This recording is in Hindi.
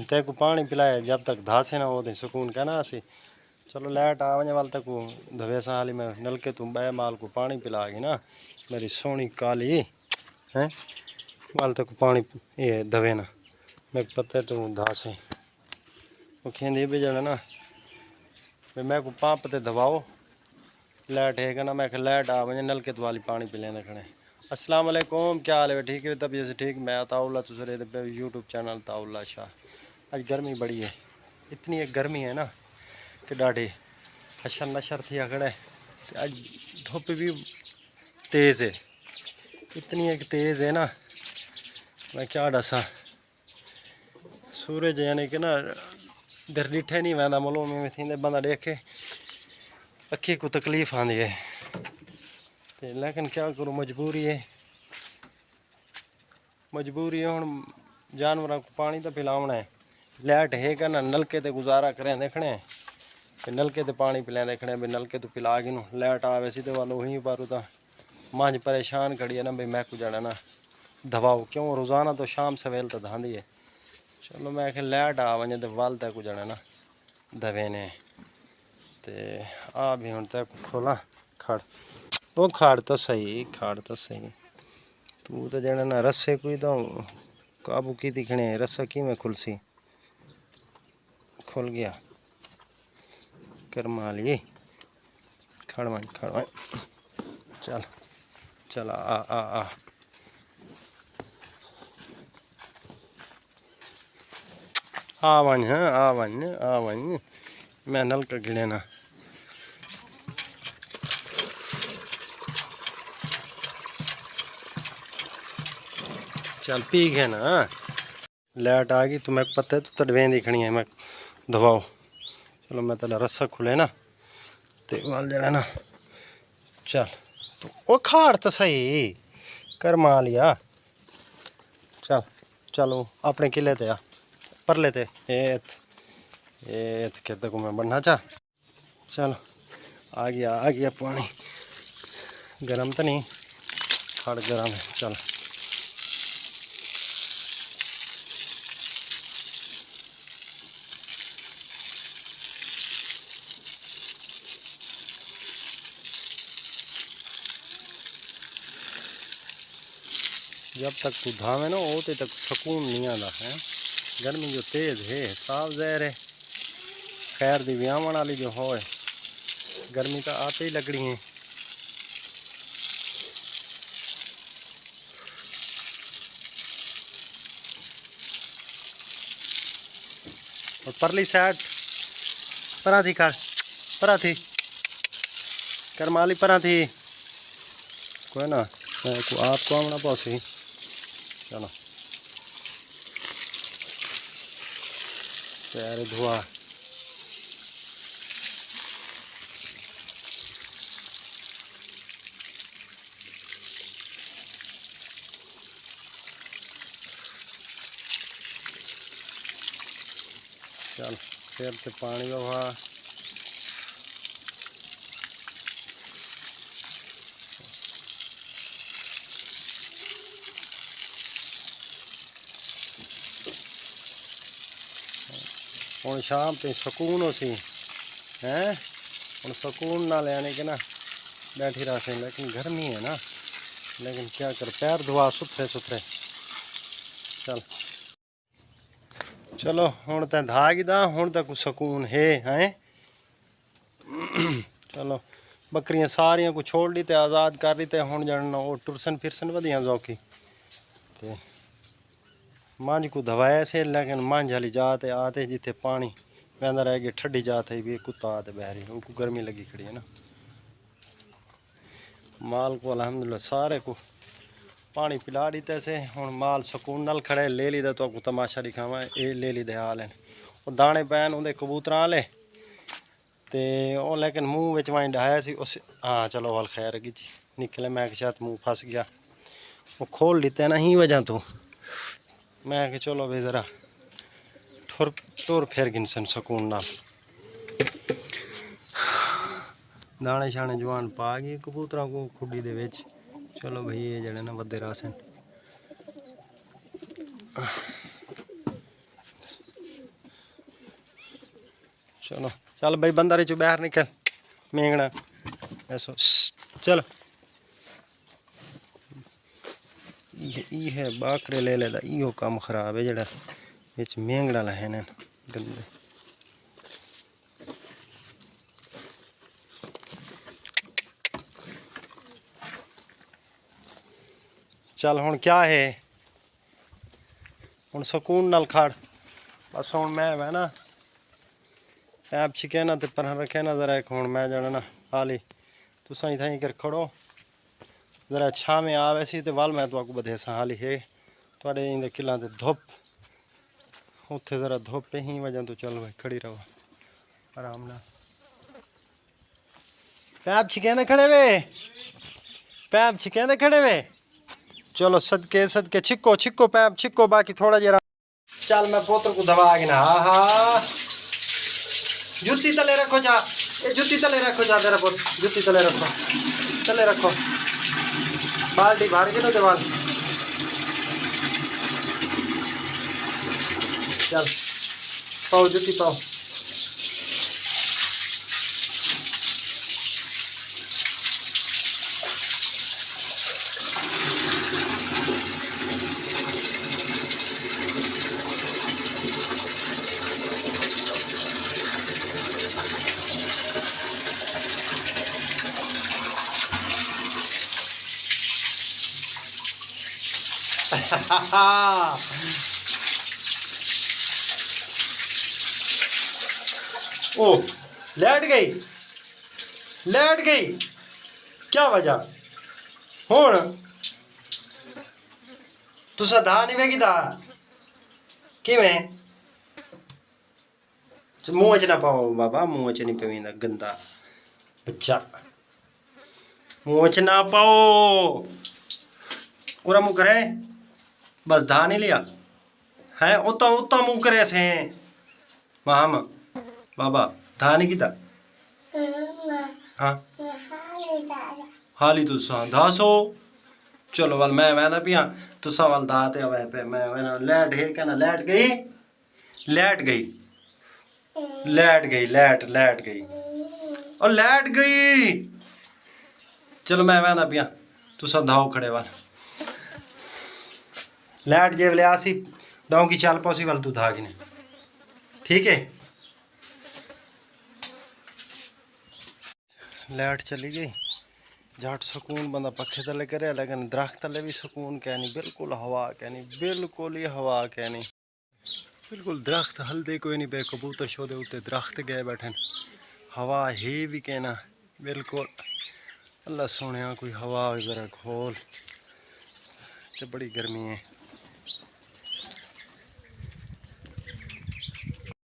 ते को पानी पिलाए जब तक धासे ना हो तो सुकून कहना असी। चलो लाइट आ वने वाल तक धवेसा हाली मैं नलके तू बे माल को पानी पिला गई ना मेरी सोनी काली हैं वाल तक पानी ये धवे ना मैं पता तू धासे वो खेंदी भी जाना ना मैं को पंप ते दबाओ लाइट है ना मैं लाइट आ वने नलके तो वाली पानी पिले खड़े। अस्सलाम वालेकुम, क्या हाल है? ठीक है तबीयत से ठीक। मैं ताउल्ला तुझे यूट्यूब चैनल ताउल्ला शाह। आज गर्मी बड़ी है, इतनी एक गर्मी है ना कि डाढ़ी हशर नशर थी खड़े। आज धुप भी तेज़ है, इतनी एक तेज़ है ना मैं क्या दसा। सूरज यानी कि ना इधर डिठे नहीं वहदा मलो में थी बंदा देखे अखी को तकलीफ आती है ते लेकिन क्या करूँ मजबूरी है हूँ जानवरों को पानी तो पिलावना है। लाइट है क्या ना नलके ते गुजारा करें देखने नलके ते पानी पिलाए देखने भी नलके तो पिला गई लाइट आवे सीधे वालों वहीं पर तो मांझ परेशान खड़ी है ना भाई मैं को जाना ना दबाओ क्यों रोज़ाना तो शाम सवेल तो धांदी है। चलो मैं आखिर लाइट आ वजे तो वाल तक जाना ना दवे ने ते आ भी हूँ तक खोला खड़ वो खाड़ तो सही तू तो जाना ना रस्से कोई तो काबू की दिखने रस्सा की में खुलसी खुल गया कर माली खड़वा चल चल आ आ आ आवन मैं नलका गिले ना चल पी गए ना। लाइट आ गई तो मैं पता है तो तड़वें दिखनी है मैं दबाओ। चलो मैं तेरा रस्सा खुले ना ते वाल जड़ा ना चल तो वो खाड़ तो सही कर मा लिया। चल चलो अपने किले ते आ पर लेते कहते को मैं बनना चाह। चलो आ गया पानी गर्म तो नहीं खाड़ गर्म है। चल जब तक तू धावे ना वो तक सुकून नहीं आता है। गर्मी जो तेज़ है साफ जहर है। खैर दी व्यावन वाली जो हो गर्मी तो आते ही लगनी है। और परली साइड परा थी कर माली परा थी कोई ना को आपको आना पौसी। चलो पैर धुआ चल सिर से पानी बहा हूँ शाम तो सुकून हो सी हैं हूँ सुकून ना लेने के ना बैठी रहा से लेकिन गर्मी है ना लेकिन क्या कर पैर धुआ सुथरे चल चलो हूँ तो धागदा हूँ तक सुकून है हैं। चलो बकरियां सारिया को छोड़ दी ते आज़ाद कर दी ते हूँ जाना वो टुरसन फिरसन वधिया जौकी ते मांझ को दवाया से लेकिन मांझ वाली जात आते जिथे पानी वहदा रह गया ठंडी जात है भी कुत्ता आते बहरी उनको गर्मी लगी खड़ी है ना। माल को अल्हम्दुलिल्लाह सारे को पानी पिला दीते से हूँ माल सुकून नाल खड़े ले ली तो तमाशा दिखावा ये ले ली दे हाल है। और दाने पैन उन्हें कबूतर आले ते ओ लेकिन मुँह विच वाई डाया सी उस हाँ चलो वाल खैर की निकले मैं शायद मुँह फंस गया वो खोल लेते ना ही वजह तो मैं कि चलो भाई ज़रा टुर फिर गिनसन सुकून नाल दाने शाने जवान पा गए कबूतरों को खुडी दे विच। चलो भाई ये जड़े ना वधे रासन चलो चल भाई बंदा रे चो बाहर निकल मेंगना ऐसो चल ये है बाकरे ले लेदा इहो काम खराब है जड़ा विच मेंगड़ा लहे ने गंदे चल हुन क्या है हुन सुकून नाल खाड़ बस हुन मैं ना ऐप छिके ना ते पर रखे ना जरा एक हुन मैं जाना ना हाली तुसा ही थाई कर खड़ो जरा छा में आवे सी ते वाल मैं तो बधे सा हाली है थोड़े इंदे किला ते धुप उत्थे जरा धुप पे ही वजह तो चल भाई खड़ी रहो आराम ना पैप छिके खड़े वे पैप छिके खड़े वे चलो सदके सदके छिको छिको पैप छिको बाकी थोड़ा जरा चल मैं पोत्र को दबा के ना हाँ जुत्ती तले रखो जा ये जुत्ती तले रखो जा तेरा पुत्र जुत्ती तले रखो बाल्टी भर के तो दीवार चल पाओ जुत्ती पाओ ओ लेट गई क्या वजह हुण तुसा दा नहीं वेगी दा किवें मुंह च ना पाओ बाबा मुंह च नहीं पवींदा गंदा बच्चा मुंह च ना पाओ पूरा मुंह करे बस धा नहीं लिया है उतना उतना मुंह करे से माम बाबा धा नहीं कीता हाँ हाली तुसा धासो चलो वाल मैं ना पिया तुसा वाल दाते हवे पे मैं ना लेट है कहना लेट गई और लेट गई चलो मैं ना पिया तुसा धाओ खड़े वाल लाइट जे वाले आसी डाउ की चाल पौसी वाल तू था कि नहीं ठीक है लाइट चली गई जाट सुकून बंदा पखे तले करे लेकिन दरख्त तले भी सुकून कहनी बिल्कुल हवा कहनी बिल्कुल ही हवा कहनी बिल्कुल दरख्त हल्दे कोई नहीं पे कबूतर शोदे उत्ते दरख्त गए बैठे हवा ही भी कहना बिल्कुल अल्लाह सोने कोई हवा जरा खोल तो बड़ी गर्मी है।